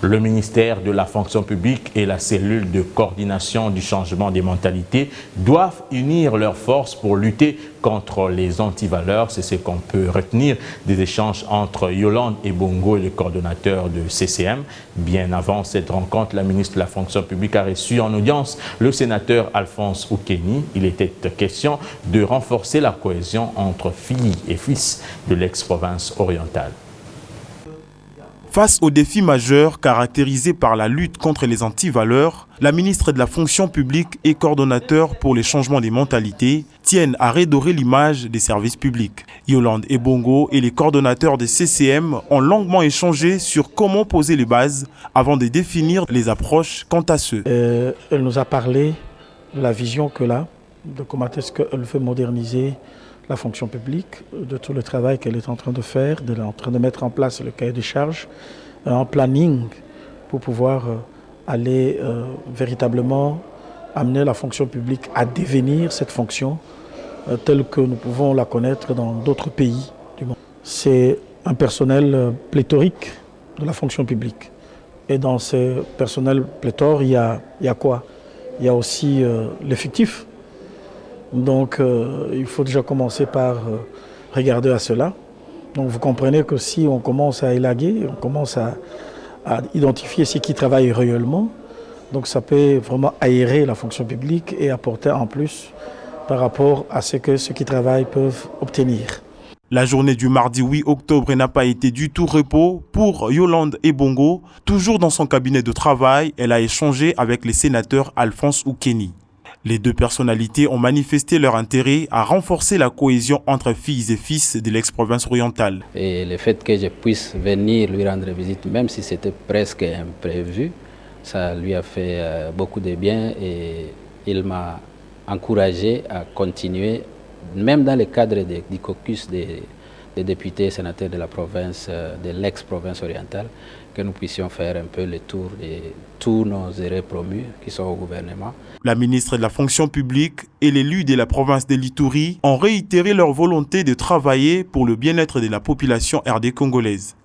Le ministère de la fonction publique et la cellule de coordination du changement des mentalités doivent unir leurs forces pour lutter contre les antivaleurs. C'est ce qu'on peut retenir des échanges entre Yolande Ebongo et le coordonnateur de CCM. Bien avant cette rencontre, la ministre de la fonction publique a reçu en audience le sénateur Alphonse Oukeni. Il était question de renforcer la cohésion entre filles et fils de l'ex-province orientale. Face aux défis majeurs caractérisés par la lutte contre les antivaleurs, la ministre de la fonction publique et coordonnateur pour les changements des mentalités tiennent à redorer l'image des services publics. Yolande Ebongo et les coordonnateurs des CCM ont longuement échangé sur comment poser les bases avant de définir les approches quant à ceux. Elle nous a parlé de la vision qu'elle a, de comment est-ce qu'elle veut moderniser la fonction publique, de tout le travail qu'elle est en train de faire, elle est en train de mettre en place le cahier des charges, un planning pour pouvoir aller véritablement amener la fonction publique à devenir cette fonction telle que nous pouvons la connaître dans d'autres pays du monde. C'est un personnel pléthorique de la fonction publique. Et dans ce personnel pléthore, il y a quoi? Il y a aussi l'effectif. Donc il faut déjà commencer par regarder à cela. Donc vous comprenez que si on commence à élaguer, on commence à identifier ceux qui travaillent réellement, donc ça peut vraiment aérer la fonction publique et apporter en plus par rapport à ce que ceux qui travaillent peuvent obtenir. La journée du mardi 8 octobre n'a pas été du tout repos pour Yolande Ebongo. Toujours dans son cabinet de travail, elle a échangé avec les sénateurs Alphonse Oukeni. Les deux personnalités ont manifesté leur intérêt à renforcer la cohésion entre filles et fils de l'ex-province orientale. Et le fait que je puisse venir lui rendre visite, même si c'était presque imprévu, ça lui a fait beaucoup de bien et il m'a encouragé à continuer, même dans le cadre du caucus des députés et sénateurs de la province, de l'ex-province orientale, que nous puissions faire un peu le tour de tous nos héreux promus qui sont au gouvernement. La ministre de la fonction publique et l'élu de la province de l'Ituri ont réitéré leur volonté de travailler pour le bien-être de la population RD congolaise.